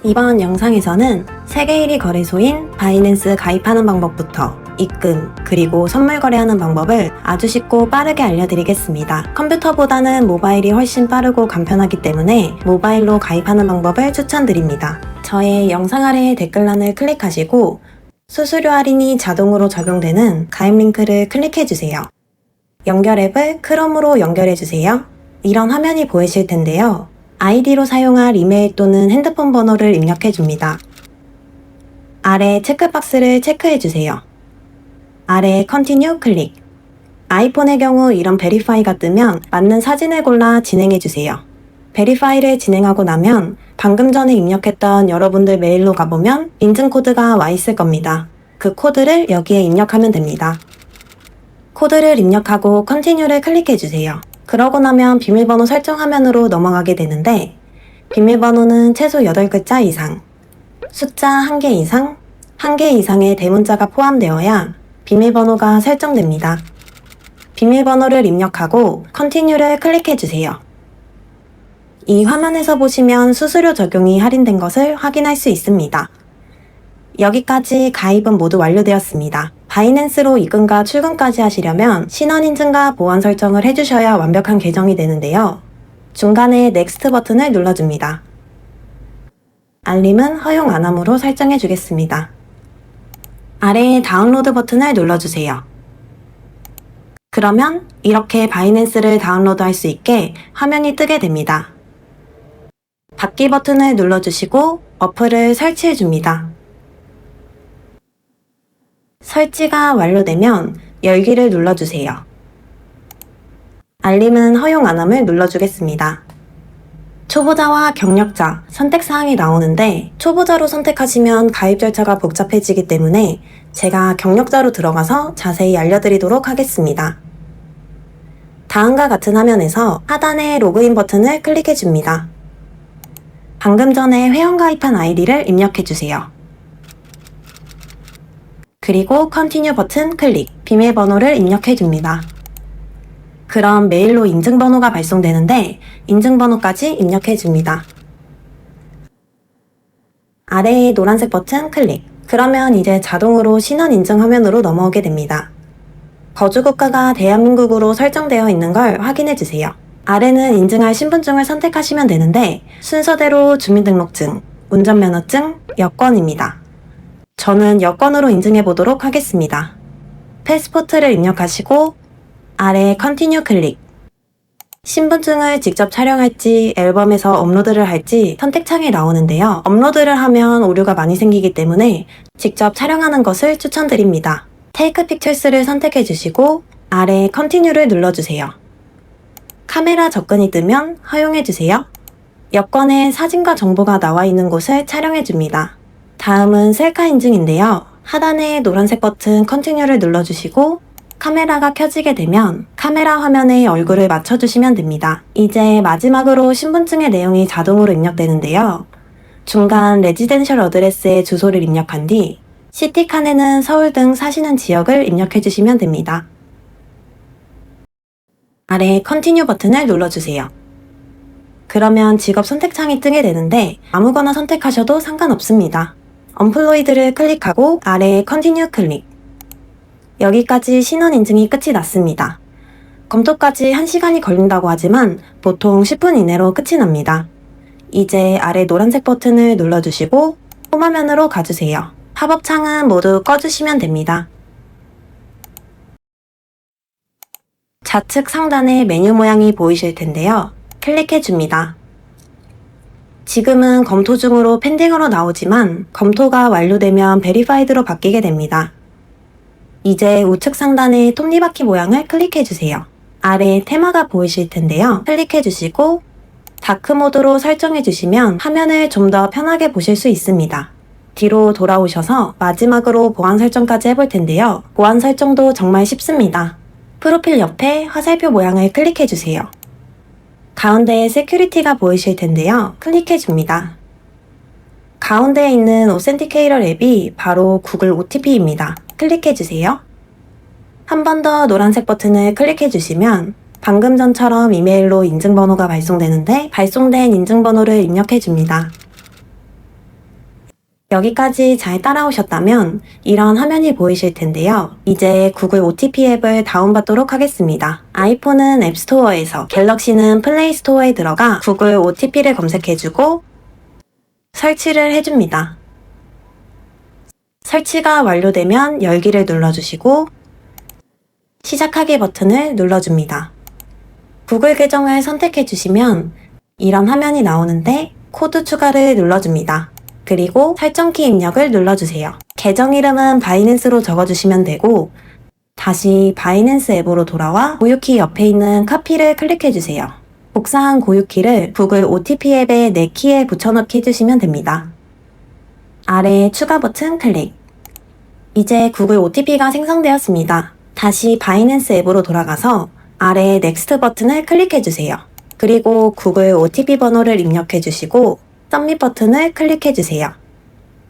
이번 영상에서는 세계 1위 거래소인 바이낸스 가입하는 방법부터 입금, 그리고 선물 거래하는 방법을 아주 쉽고 빠르게 알려드리겠습니다. 컴퓨터보다는 모바일이 훨씬 빠르고 간편하기 때문에 모바일로 가입하는 방법을 추천드립니다. 저의 영상 아래의 댓글란을 클릭하시고 수수료 할인이 자동으로 적용되는 가입 링크를 클릭해주세요. 연결 앱을 크롬으로 연결해주세요. 이런 화면이 보이실 텐데요. 아이디로 사용할 이메일 또는 핸드폰 번호를 입력해줍니다. 아래 체크박스를 체크해주세요. 아래 Continue 클릭. 아이폰의 경우 이런 베리파이가 뜨면 맞는 사진을 골라 진행해주세요. 베리파이를 진행하고 나면 방금 전에 입력했던 여러분들 메일로 가보면 인증 코드가 와 있을 겁니다. 그 코드를 여기에 입력하면 됩니다. 코드를 입력하고 Continue를 클릭해주세요. 그러고 나면 비밀번호 설정 화면으로 넘어가게 되는데 비밀번호는 최소 8글자 이상, 숫자 1개 이상, 1개 이상의 대문자가 포함되어야 비밀번호가 설정됩니다. 비밀번호를 입력하고 Continue를 클릭해주세요. 이 화면에서 보시면 수수료 적용이 할인된 것을 확인할 수 있습니다. 여기까지 가입은 모두 완료되었습니다. 바이낸스로 입금과 출금까지 하시려면 신원 인증과 보안 설정을 해주셔야 완벽한 계정이 되는데요. 중간에 넥스트 버튼을 눌러줍니다. 알림은 허용 안함으로 설정해 주겠습니다. 아래에 다운로드 버튼을 눌러주세요. 그러면 이렇게 바이낸스를 다운로드할 수 있게 화면이 뜨게 됩니다. 받기 버튼을 눌러주시고 어플을 설치해 줍니다. 설치가 완료되면 열기를 눌러주세요. 알림은 허용 안함을 눌러주겠습니다. 초보자와 경력자 선택사항이 나오는데 초보자로 선택하시면 가입 절차가 복잡해지기 때문에 제가 경력자로 들어가서 자세히 알려드리도록 하겠습니다. 다음과 같은 화면에서 하단의 로그인 버튼을 클릭해줍니다. 방금 전에 회원가입한 아이디를 입력해주세요. 그리고 Continue 버튼 클릭, 비밀번호를 입력해줍니다. 그럼 메일로 인증번호가 발송되는데 인증번호까지 입력해줍니다. 아래의 노란색 버튼 클릭, 그러면 이제 자동으로 신원 인증 화면으로 넘어오게 됩니다. 거주국가가 대한민국으로 설정되어 있는 걸 확인해주세요. 아래는 인증할 신분증을 선택하시면 되는데 순서대로 주민등록증, 운전면허증, 여권입니다. 저는 여권으로 인증해 보도록 하겠습니다. 패스포트를 입력하시고 아래 Continue 클릭. 신분증을 직접 촬영할지 앨범에서 업로드를 할지 선택창이 나오는데요. 업로드를 하면 오류가 많이 생기기 때문에 직접 촬영하는 것을 추천드립니다. Take Pictures를 선택해 주시고 아래 Continue를 눌러주세요. 카메라 접근이 뜨면 허용해 주세요. 여권에 사진과 정보가 나와 있는 곳을 촬영해 줍니다. 다음은 셀카 인증인데요. 하단의 노란색 버튼 Continue를 눌러주시고 카메라가 켜지게 되면 카메라 화면에 얼굴을 맞춰주시면 됩니다. 이제 마지막으로 신분증의 내용이 자동으로 입력되는데요. 중간 레지덴셜 어드레스의 주소를 입력한 뒤 시티 칸에는 서울 등 사시는 지역을 입력해주시면 됩니다. 아래 Continue 버튼을 눌러주세요. 그러면 직업 선택창이 뜨게 되는데 아무거나 선택하셔도 상관없습니다. 언플로이드를 클릭하고 아래에 Continue 클릭. 여기까지 신원 인증이 끝이 났습니다. 검토까지 1시간이 걸린다고 하지만 보통 10분 이내로 끝이 납니다. 이제 아래 노란색 버튼을 눌러주시고 홈화면으로 가주세요. 팝업 창은 모두 꺼주시면 됩니다. 좌측 상단에 메뉴 모양이 보이실 텐데요. 클릭해줍니다. 지금은 검토 중으로 펜딩으로 나오지만 검토가 완료되면 베리파이드로 바뀌게 됩니다. 이제 우측 상단의 톱니바퀴 모양을 클릭해주세요. 아래 테마가 보이실 텐데요. 클릭해주시고 다크 모드로 설정해주시면 화면을 좀 더 편하게 보실 수 있습니다. 뒤로 돌아오셔서 마지막으로 보안 설정까지 해볼 텐데요. 보안 설정도 정말 쉽습니다. 프로필 옆에 화살표 모양을 클릭해주세요. 가운데에 세큐리티가 보이실 텐데요. 클릭해줍니다. 가운데에 있는 오센티케이터 앱이 바로 구글 OTP입니다. 클릭해주세요. 한 번 더 노란색 버튼을 클릭해주시면 방금 전처럼 이메일로 인증번호가 발송되는데 발송된 인증번호를 입력해줍니다. 여기까지 잘 따라오셨다면 이런 화면이 보이실 텐데요. 이제 구글 OTP 앱을 다운받도록 하겠습니다. 아이폰은 앱스토어에서, 갤럭시는 플레이스토어에 들어가 구글 OTP를 검색해주고 설치를 해줍니다. 설치가 완료되면 열기를 눌러주시고 시작하기 버튼을 눌러줍니다. 구글 계정을 선택해주시면 이런 화면이 나오는데 코드 추가를 눌러줍니다. 그리고 설정키 입력을 눌러주세요. 계정 이름은 바이낸스로 적어주시면 되고 다시 바이낸스 앱으로 돌아와 고유키 옆에 있는 카피를 클릭해주세요. 복사한 고유키를 구글 OTP 앱의 내 키에 붙여넣기 해주시면 됩니다. 아래 추가 버튼 클릭. 이제 구글 OTP가 생성되었습니다. 다시 바이낸스 앱으로 돌아가서 아래 넥스트 버튼을 클릭해주세요. 그리고 구글 OTP 번호를 입력해주시고 서밋 버튼을 클릭해주세요.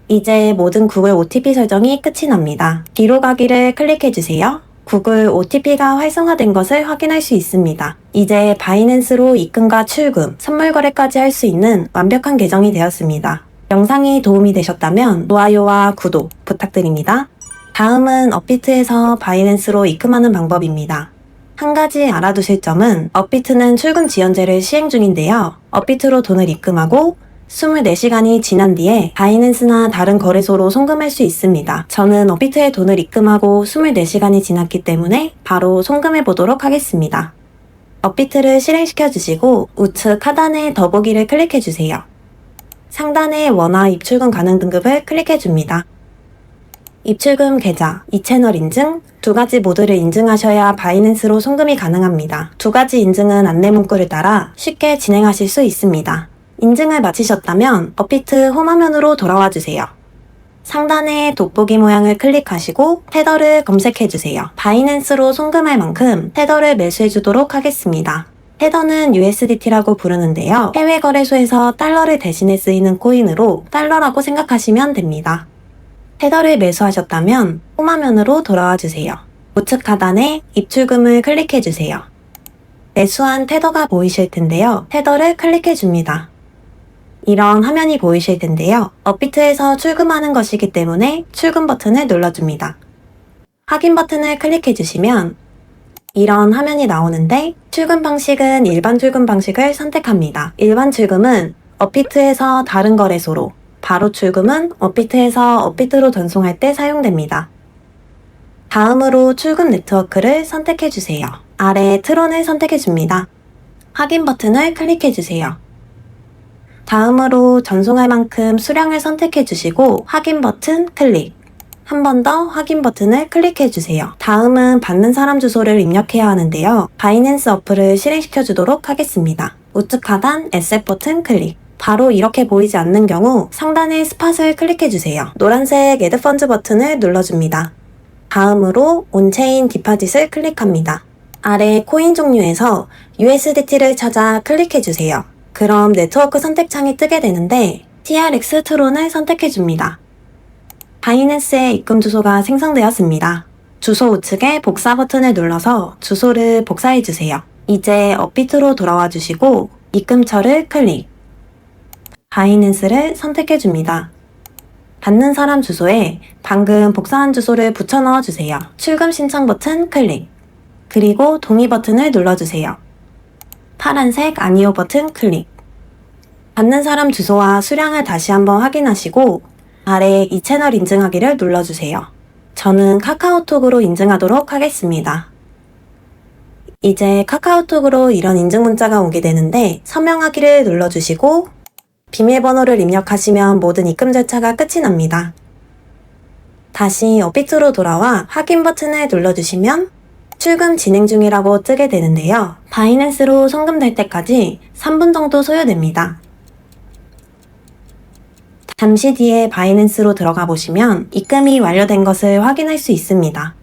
이제 모든 구글 OTP 설정이 끝이 납니다. 뒤로 가기를 클릭해주세요. 구글 OTP가 활성화된 것을 확인할 수 있습니다. 이제 바이낸스로 입금과 출금, 선물 거래까지 할 수 있는 완벽한 계정이 되었습니다. 영상이 도움이 되셨다면 좋아요와 구독 부탁드립니다. 다음은 업비트에서 바이낸스로 입금하는 방법입니다. 한 가지 알아두실 점은 업비트는 출금 지연제를 시행 중인데요. 업비트로 돈을 입금하고 24시간이 지난 뒤에 바이낸스나 다른 거래소로 송금할 수 있습니다. 저는 업비트에 돈을 입금하고 24시간이 지났기 때문에 바로 송금해 보도록 하겠습니다. 업비트를 실행시켜 주시고 우측 하단의 더보기를 클릭해 주세요. 상단의 원화 입출금 가능 등급을 클릭해 줍니다. 입출금 계좌, 이채널 인증, 두 가지 모두를 인증하셔야 바이낸스로 송금이 가능합니다. 두 가지 인증은 안내 문구를 따라 쉽게 진행하실 수 있습니다. 인증을 마치셨다면 업비트 홈 화면으로 돌아와 주세요. 상단의 돋보기 모양을 클릭하시고 테더를 검색해 주세요. 바이낸스로 송금할 만큼 테더를 매수해 주도록 하겠습니다. 테더는 USDT라고 부르는데요. 해외 거래소에서 달러를 대신해 쓰이는 코인으로 달러라고 생각하시면 됩니다. 테더를 매수하셨다면 홈 화면으로 돌아와 주세요. 우측 하단에 입출금을 클릭해 주세요. 매수한 테더가 보이실 텐데요. 테더를 클릭해 줍니다. 이런 화면이 보이실 텐데요. 업비트에서 출금하는 것이기 때문에 출금 버튼을 눌러줍니다. 확인 버튼을 클릭해 주시면 이런 화면이 나오는데 출금 방식은 일반 출금 방식을 선택합니다. 일반 출금은 업비트에서 다른 거래소로, 바로 출금은 업비트에서 업비트로 전송할 때 사용됩니다. 다음으로 출금 네트워크를 선택해 주세요. 아래 트론을 선택해 줍니다. 확인 버튼을 클릭해 주세요. 다음으로 전송할 만큼 수량을 선택해 주시고 확인 버튼 클릭. 한 번 더 확인 버튼을 클릭해 주세요. 다음은 받는 사람 주소를 입력해야 하는데요. 바이낸스 어플을 실행시켜 주도록 하겠습니다. 우측 하단 SF 버튼 클릭. 바로 이렇게 보이지 않는 경우 상단의 스팟을 클릭해 주세요. 노란색 애드 펀즈 버튼을 눌러줍니다. 다음으로 온체인 디파짓을 클릭합니다. 아래 코인 종류에서 USDT를 찾아 클릭해 주세요. 그럼 네트워크 선택 창이 뜨게 되는데 TRX 트론을 선택해 줍니다. 바이낸스의 입금 주소가 생성되었습니다. 주소 우측에 복사 버튼을 눌러서 주소를 복사해 주세요. 이제 업비트로 돌아와 주시고 입금처를 클릭. 바이낸스를 선택해 줍니다. 받는 사람 주소에 방금 복사한 주소를 붙여 넣어 주세요. 출금 신청 버튼 클릭. 그리고 동의 버튼을 눌러주세요. 파란색 아니오 버튼 클릭. 받는 사람 주소와 수량을 다시 한번 확인하시고 아래 이 채널 인증하기를 눌러주세요. 저는 카카오톡으로 인증하도록 하겠습니다. 이제 카카오톡으로 이런 인증 문자가 오게 되는데 서명하기를 눌러주시고 비밀번호를 입력하시면 모든 입금 절차가 끝이 납니다. 다시 업비트로 돌아와 확인 버튼을 눌러주시면 출금 진행 중이라고 뜨게 되는데요. 바이낸스로 송금될 때까지 3분 정도 소요됩니다. 잠시 뒤에 바이낸스로 들어가 보시면 입금이 완료된 것을 확인할 수 있습니다.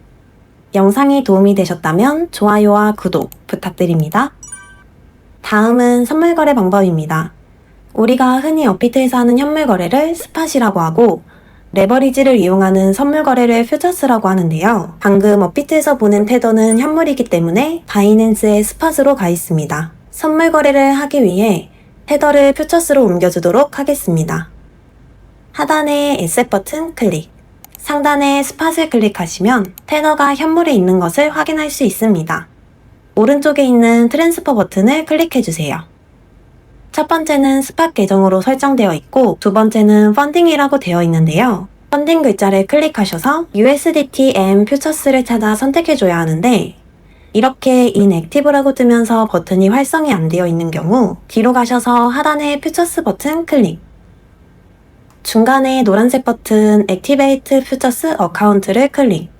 영상이 도움이 되셨다면 좋아요와 구독 부탁드립니다. 다음은 선물 거래 방법입니다. 우리가 흔히 업비트에서 하는 현물 거래를 스팟이라고 하고 레버리지를 이용하는 선물 거래를 퓨처스라고 하는데요. 방금 업비트에서 보는 테더는 현물이기 때문에 바이낸스의 스팟으로 가 있습니다. 선물 거래를 하기 위해 테더를 퓨처스로 옮겨주도록 하겠습니다. 하단의 에셋 버튼 클릭, 상단의 스팟을 클릭하시면 테더가 현물에 있는 것을 확인할 수 있습니다. 오른쪽에 있는 트랜스퍼 버튼을 클릭해주세요. 첫 번째는 스팟 계정으로 설정되어 있고 두 번째는 펀딩이라고 되어 있는데요. 펀딩 글자를 클릭하셔서 USDT and Futures를 찾아 선택해줘야 하는데 이렇게 inactive라고 뜨면서 버튼이 활성이 안 되어 있는 경우 뒤로 가셔서 하단의 Futures 버튼 클릭, 중간에 노란색 버튼 Activate Futures 어카운트를 클릭,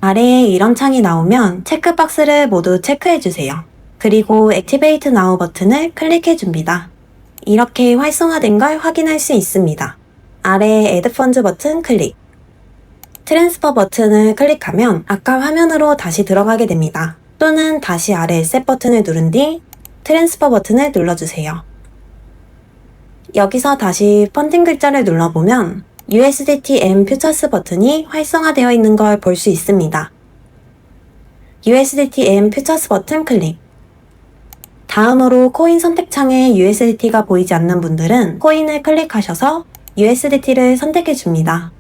아래에 이런 창이 나오면 체크박스를 모두 체크해주세요. 그리고 Activate Now 버튼을 클릭해줍니다. 이렇게 활성화된 걸 확인할 수 있습니다. 아래에 Add Funds 버튼 클릭, 트랜스퍼 버튼을 클릭하면 아까 화면으로 다시 들어가게 됩니다. 또는 다시 아래 Set 버튼을 누른 뒤 트랜스퍼 버튼을 눌러주세요. 여기서 다시 펀딩 글자를 눌러보면 USDT and Futures 버튼이 활성화되어 있는 걸 볼 수 있습니다. USDT and Futures 버튼 클릭. 다음으로 코인 선택창에 USDT가 보이지 않는 분들은 코인을 클릭하셔서 USDT를 선택해 줍니다.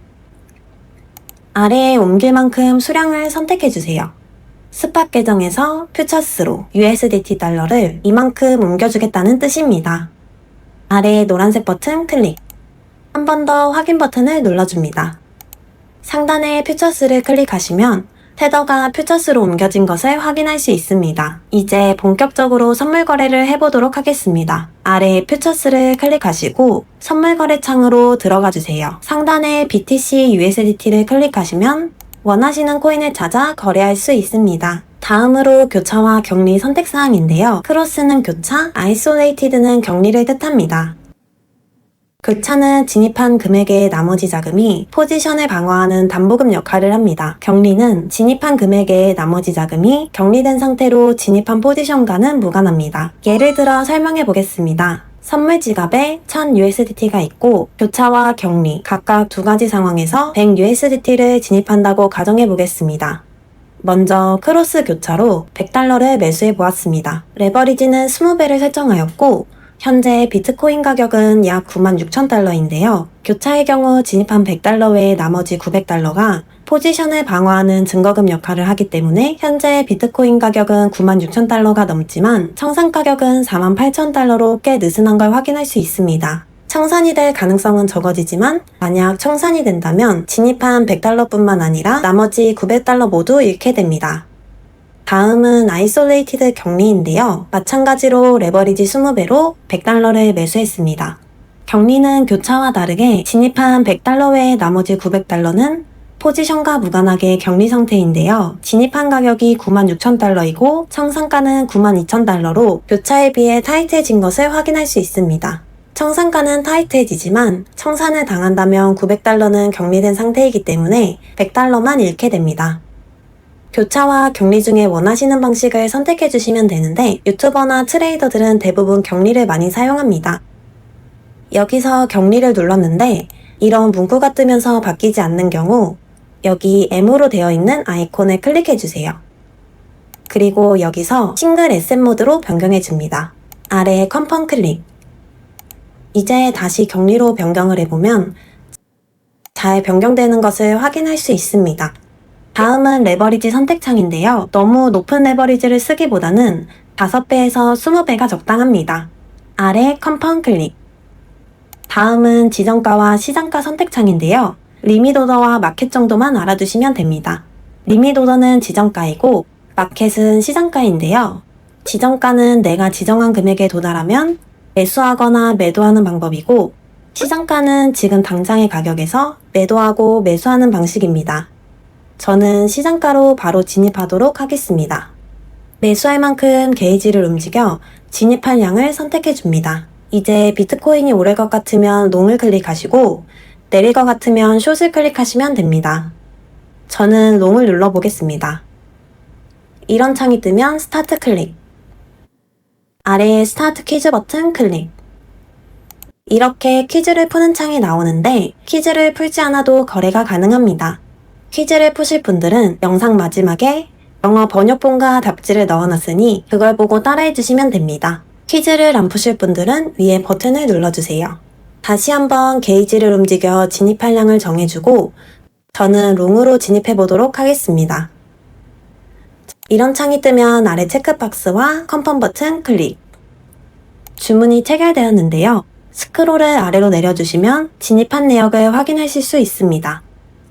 아래에 옮길 만큼 수량을 선택해 주세요. 스팟 계정에서 퓨처스로 USDT 달러를 이만큼 옮겨주겠다는 뜻입니다. 아래에 노란색 버튼 클릭. 한 번 더 확인 버튼을 눌러줍니다. 상단에 퓨처스를 클릭하시면 테더가 퓨처스로 옮겨진 것을 확인할 수 있습니다. 이제 본격적으로 선물 거래를 해보도록 하겠습니다. 아래에 퓨처스를 클릭하시고 선물 거래 창으로 들어가 주세요. 상단에 BTC USDT를 클릭하시면 원하시는 코인을 찾아 거래할 수 있습니다. 다음으로 교차와 격리 선택사항인데요. 크로스는 교차, 아이솔레이티드는 격리를 뜻합니다. 교차는 진입한 금액의 나머지 자금이 포지션을 방어하는 담보금 역할을 합니다. 격리는 진입한 금액의 나머지 자금이 격리된 상태로 진입한 포지션과는 무관합니다. 예를 들어 설명해 보겠습니다. 선물 지갑에 1000USDT가 있고 교차와 격리 각각 두 가지 상황에서 100USDT를 진입한다고 가정해 보겠습니다. 먼저 크로스 교차로 100달러를 매수해 보았습니다. 레버리지는 20배를 설정하였고 현재 비트코인 가격은 약 96,000달러인데요. 교차의 경우 진입한 100달러 외에 나머지 900달러가 포지션을 방어하는 증거금 역할을 하기 때문에 현재 비트코인 가격은 96,000달러가 넘지만 청산 가격은 48,000달러로 꽤 느슨한 걸 확인할 수 있습니다. 청산이 될 가능성은 적어지지만 만약 청산이 된다면 진입한 100달러뿐만 아니라 나머지 900달러 모두 잃게 됩니다. 다음은 아이솔레이티드 격리인데요. 마찬가지로 레버리지 20배로 100달러를 매수했습니다. 격리는 교차와 다르게 진입한 100달러 외에 나머지 900달러는 포지션과 무관하게 격리 상태인데요. 진입한 가격이 96,000달러이고 청산가는 92,000달러로 교차에 비해 타이트해진 것을 확인할 수 있습니다. 청산가는 타이트해지지만 청산을 당한다면 900달러는 격리된 상태이기 때문에 100달러만 잃게 됩니다. 교차와 격리 중에 원하시는 방식을 선택해 주시면 되는데 유튜버나 트레이더들은 대부분 격리를 많이 사용합니다. 여기서 격리를 눌렀는데 이런 문구가 뜨면서 바뀌지 않는 경우 여기 M으로 되어 있는 아이콘을 클릭해 주세요. 그리고 여기서 싱글 에셋 모드로 변경해 줍니다. 아래에 컨펌 클릭. 이제 다시 격리로 변경을 해보면 잘 변경되는 것을 확인할 수 있습니다. 다음은 레버리지 선택창인데요. 너무 높은 레버리지를 쓰기보다는 5배에서 20배가 적당합니다. 아래 컨펌 클릭. 다음은 지정가와 시장가 선택창인데요. 리밋 오더와 마켓 정도만 알아두시면 됩니다. 리밋 오더는 지정가이고 마켓은 시장가인데요. 지정가는 내가 지정한 금액에 도달하면 매수하거나 매도하는 방법이고 시장가는 지금 당장의 가격에서 매도하고 매수하는 방식입니다. 저는 시장가로 바로 진입하도록 하겠습니다. 매수할 만큼 게이지를 움직여 진입할 양을 선택해 줍니다. 이제 비트코인이 오를 것 같으면 롱을 클릭하시고 내릴 것 같으면 숏을 클릭하시면 됩니다. 저는 롱을 눌러보겠습니다. 이런 창이 뜨면 스타트 클릭. 아래에 스타트 퀴즈 버튼 클릭. 이렇게 퀴즈를 푸는 창이 나오는데 퀴즈를 풀지 않아도 거래가 가능합니다. 퀴즈를 푸실 분들은 영상 마지막에 영어 번역본과 답지를 넣어놨으니 그걸 보고 따라해 주시면 됩니다. 퀴즈를 안 푸실 분들은 위에 버튼을 눌러주세요. 다시 한번 게이지를 움직여 진입할 양을 정해주고 저는 롱으로 진입해 보도록 하겠습니다. 이런 창이 뜨면 아래 체크박스와 컨펌 버튼 클릭. 주문이 체결되었는데요. 스크롤을 아래로 내려주시면 진입한 내역을 확인하실 수 있습니다.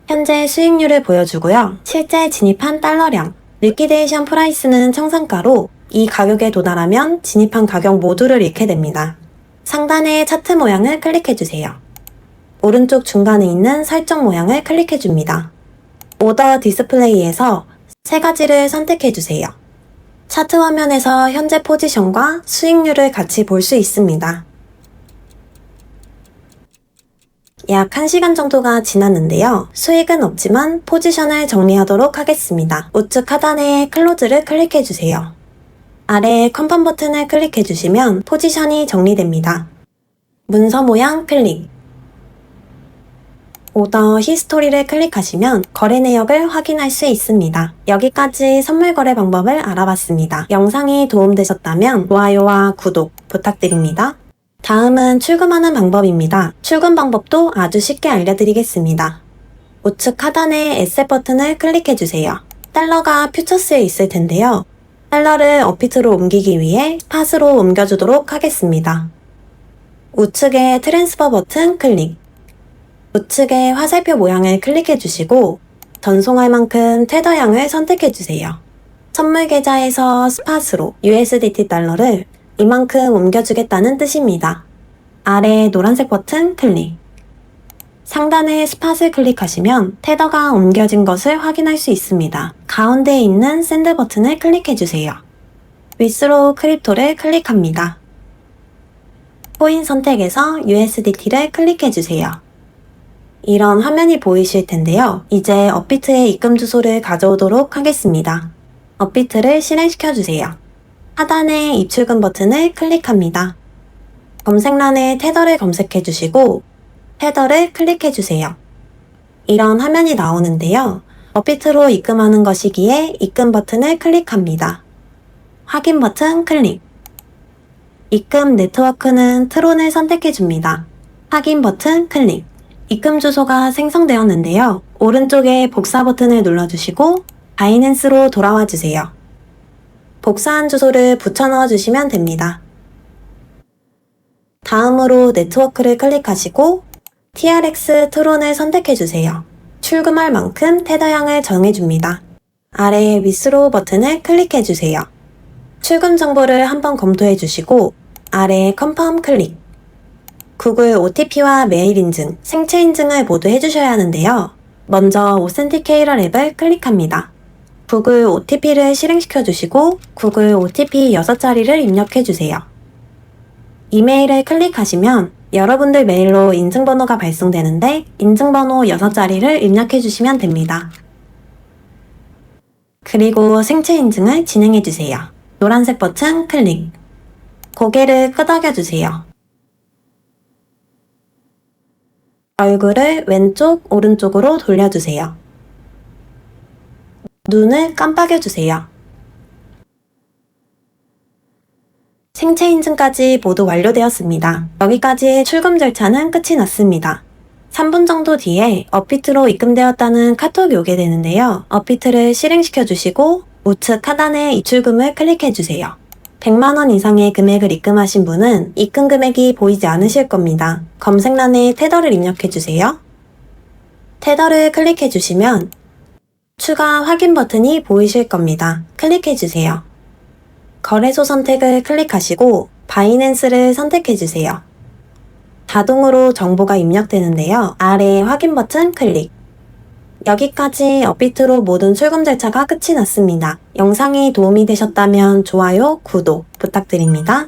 현재 수익률을 보여주고요. 실제 진입한 달러량, 리퀴데이션 프라이스는 청산가로 이 가격에 도달하면 진입한 가격 모두를 잃게 됩니다. 상단의 차트 모양을 클릭해주세요. 오른쪽 중간에 있는 설정 모양을 클릭해줍니다. 오더 디스플레이에서 세 가지를 선택해주세요. 차트 화면에서 현재 포지션과 수익률을 같이 볼 수 있습니다. 약 1시간 정도가 지났는데요. 수익은 없지만 포지션을 정리하도록 하겠습니다. 우측 하단에 클로즈를 클릭해주세요. 아래 컨펌 버튼을 클릭해주시면 포지션이 정리됩니다. 문서 모양 클릭. 오더 히스토리를 클릭하시면 거래 내역을 확인할 수 있습니다. 여기까지 선물 거래 방법을 알아봤습니다. 영상이 도움되셨다면 좋아요와 구독 부탁드립니다. 다음은 출금하는 방법입니다. 출금 방법도 아주 쉽게 알려드리겠습니다. 우측 하단에 에셋 버튼을 클릭해주세요. 달러가 퓨처스에 있을 텐데요. 달러를 어피트로 옮기기 위해 팟으로 옮겨주도록 하겠습니다. 우측에 트랜스퍼 버튼 클릭. 우측의 화살표 모양을 클릭해주시고 전송할 만큼 테더양을 선택해주세요. 선물 계좌에서 스팟으로 USDT 달러를 이만큼 옮겨주겠다는 뜻입니다. 아래 노란색 버튼 클릭. 상단에 스팟을 클릭하시면 테더가 옮겨진 것을 확인할 수 있습니다. 가운데에 있는 샌드 버튼을 클릭해주세요. 위스로우 크립토를 클릭합니다. 코인 선택에서 USDT를 클릭해주세요. 이런 화면이 보이실 텐데요. 이제 업비트의 입금 주소를 가져오도록 하겠습니다. 업비트를 실행시켜주세요. 하단에 입출금 버튼을 클릭합니다. 검색란에 테더를 검색해주시고 테더를 클릭해주세요. 이런 화면이 나오는데요. 업비트로 입금하는 것이기에 입금 버튼을 클릭합니다. 확인 버튼 클릭. 입금 네트워크는 트론을 선택해줍니다. 확인 버튼 클릭. 입금 주소가 생성되었는데요. 오른쪽에 복사 버튼을 눌러주시고 바이낸스로 돌아와 주세요. 복사한 주소를 붙여 넣어주시면 됩니다. 다음으로 네트워크를 클릭하시고 TRX 트론을 선택해주세요. 출금할 만큼 테더양을 정해줍니다. 아래 위스로우 버튼을 클릭해주세요. 출금 정보를 한번 검토해주시고 아래 컨펌 클릭. 구글 OTP와 메일 인증, 생체 인증을 모두 해주셔야 하는데요. 먼저 오센티케이터 앱을 클릭합니다. 구글 OTP를 실행시켜주시고 구글 OTP 6자리를 입력해주세요. 이메일을 클릭하시면 여러분들 메일로 인증번호가 발송되는데 인증번호 6자리를 입력해주시면 됩니다. 그리고 생체 인증을 진행해주세요. 노란색 버튼 클릭. 고개를 끄덕여주세요. 얼굴을 왼쪽, 오른쪽으로 돌려주세요. 눈을 깜빡여주세요. 생체 인증까지 모두 완료되었습니다. 여기까지 출금 절차는 끝이 났습니다. 3분 정도 뒤에 업비트로 입금되었다는 카톡이 오게 되는데요. 업비트를 실행시켜주시고 우측 하단에 입출금을 클릭해주세요. 100만원 이상의 금액을 입금하신 분은 입금 금액이 보이지 않으실 겁니다. 검색란에 테더를 입력해주세요. 테더를 클릭해주시면 추가 확인 버튼이 보이실 겁니다. 클릭해주세요. 거래소 선택을 클릭하시고 바이낸스를 선택해주세요. 자동으로 정보가 입력되는데요. 아래 확인 버튼 클릭. 여기까지 업비트로 모든 출금 절차가 끝이 났습니다. 영상이 도움이 되셨다면 좋아요, 구독 부탁드립니다.